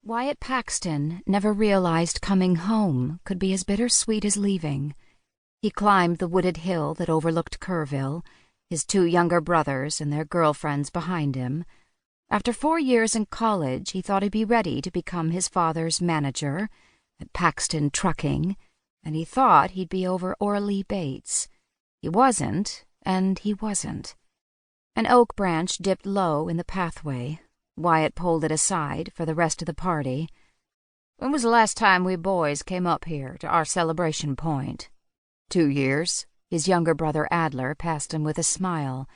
Wyatt Paxton never realized coming home could be as bittersweet as leaving. He climbed the wooded hill that overlooked Kerrville, his two younger brothers and their girlfriends behind him. After 4 years in college, he thought he'd be ready to become his father's manager at Paxton Trucking, and he thought he'd be over Orley Bates. He wasn't, and he wasn't. An oak branch dipped low in the pathway. Wyatt pulled it aside for the rest of the party. "When was the last time we boys came up here to our celebration point?" 2 years. His younger brother Adler passed him with a smile.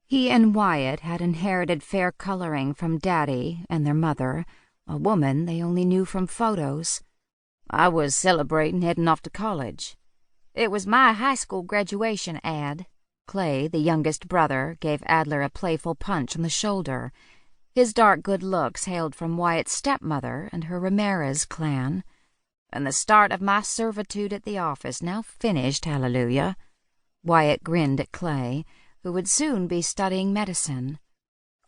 He and Wyatt had inherited fair coloring from Daddy and their mother, a woman they only knew from photos. "I was celebrating heading off to college." "It was my high school graduation, Ad." Clay, the youngest brother, gave Adler a playful punch on the shoulder. His dark good looks hailed from Wyatt's stepmother and her Ramirez clan. "And the start of my servitude at the office now finished, hallelujah." Wyatt grinned at Clay, who would soon be studying medicine.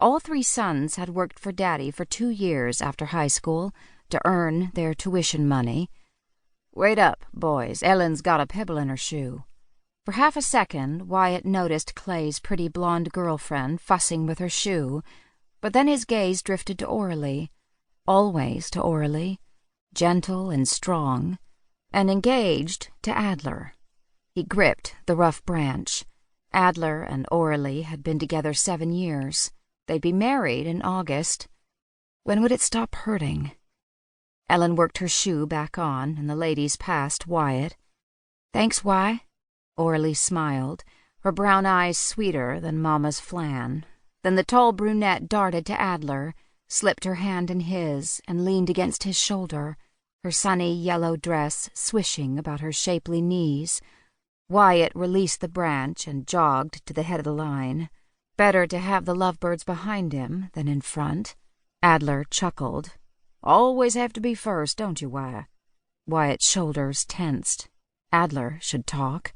All 3 sons had worked for Daddy for 2 years after high school to earn their tuition money. "Wait up, boys. Ellen's got a pebble in her shoe." For half a second, Wyatt noticed Clay's pretty blonde girlfriend fussing with her shoe, but then his gaze drifted to Orley, always to Orley, gentle and strong, and engaged to Adler. He gripped the rough branch. Adler and Orley had been together 7 years. They'd be married in August. When would it stop hurting? Ellen worked her shoe back on, and the ladies passed Wyatt. "Thanks, Wy." Orley smiled, her brown eyes sweeter than Mama's flan. Then the tall brunette darted to Adler, slipped her hand in his, and leaned against his shoulder, her sunny yellow dress swishing about her shapely knees. Wyatt released the branch and jogged to the head of the line. Better to have the lovebirds behind him than in front. Adler chuckled. "Always have to be first, don't you, Wy?" Wyatt's shoulders tensed. Adler should talk.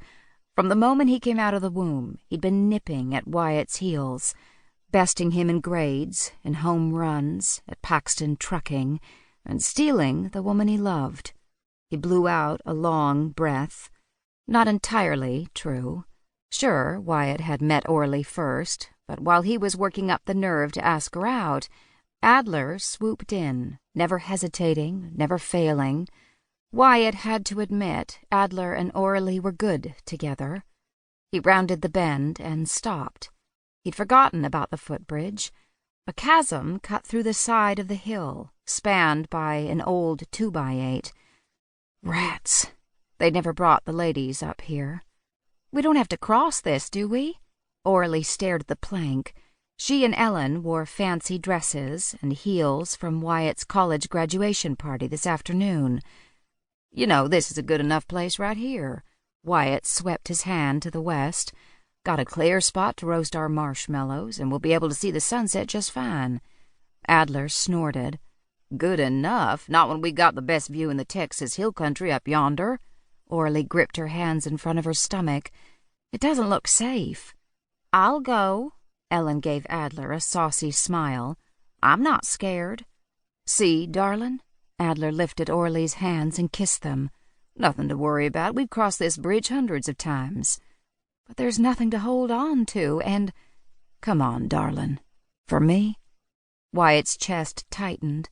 From the moment he came out of the womb, he'd been nipping at Wyatt's heels, besting him in grades, in home runs, at Paxton Trucking, and stealing the woman he loved. He blew out a long breath. Not entirely true. Sure, Wyatt had met Orley first, but while he was working up the nerve to ask her out, Adler swooped in, never hesitating, never failing. Wyatt had to admit Adler and Orley were good together. He rounded the bend and stopped. He'd forgotten about the footbridge. A chasm cut through the side of the hill, spanned by an old 2x8. Rats! They'd never brought the ladies up here. "We don't have to cross this, do we?" Orley stared at the plank. She and Ellen wore fancy dresses and heels from Wyatt's college graduation party this afternoon. "You know, this is a good enough place right here." Wyatt swept his hand to the west. "Got a clear spot to roast our marshmallows, and we'll be able to see the sunset just fine." Adler snorted. "Good enough? Not when we got the best view in the Texas hill country up yonder." Orley gripped her hands in front of her stomach. "It doesn't look safe." "I'll go." Ellen gave Adler a saucy smile. "I'm not scared." "See, darlin'?" Adler lifted Orley's hands and kissed them. "Nothing to worry about. We've crossed this bridge hundreds of times." "But there's nothing to hold on to, and—" "Come on, darlin'. For me?" Wyatt's chest tightened.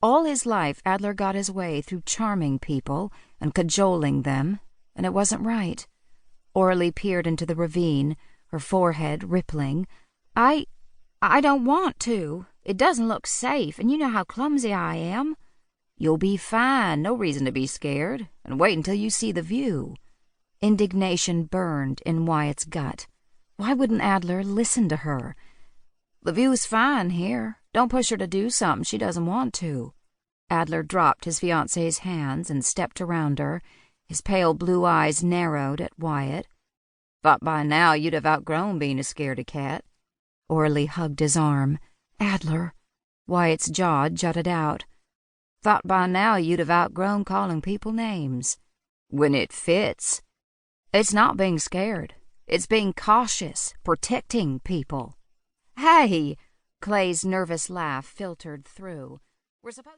All his life, Adler got his way through charming people and cajoling them, and it wasn't right. Orley peered into the ravine, her forehead rippling. I don't want to. It doesn't look safe, and you know how clumsy I am." "You'll be fine. No reason to be scared. And wait until you see the view." Indignation burned in Wyatt's gut. Why wouldn't Adler listen to her? "The view's fine here. Don't push her to do something she doesn't want to." Adler dropped his fiancée's hands and stepped around her. His pale blue eyes narrowed at Wyatt. "Thought by now you'd have outgrown being a scaredy cat." Orley hugged his arm. "Adler." Wyatt's jaw jutted out. "Thought by now you'd have outgrown calling people names." "When it fits." "It's not being scared. It's being cautious, protecting people." "Hey!" Clay's nervous laugh filtered through. "We're supposed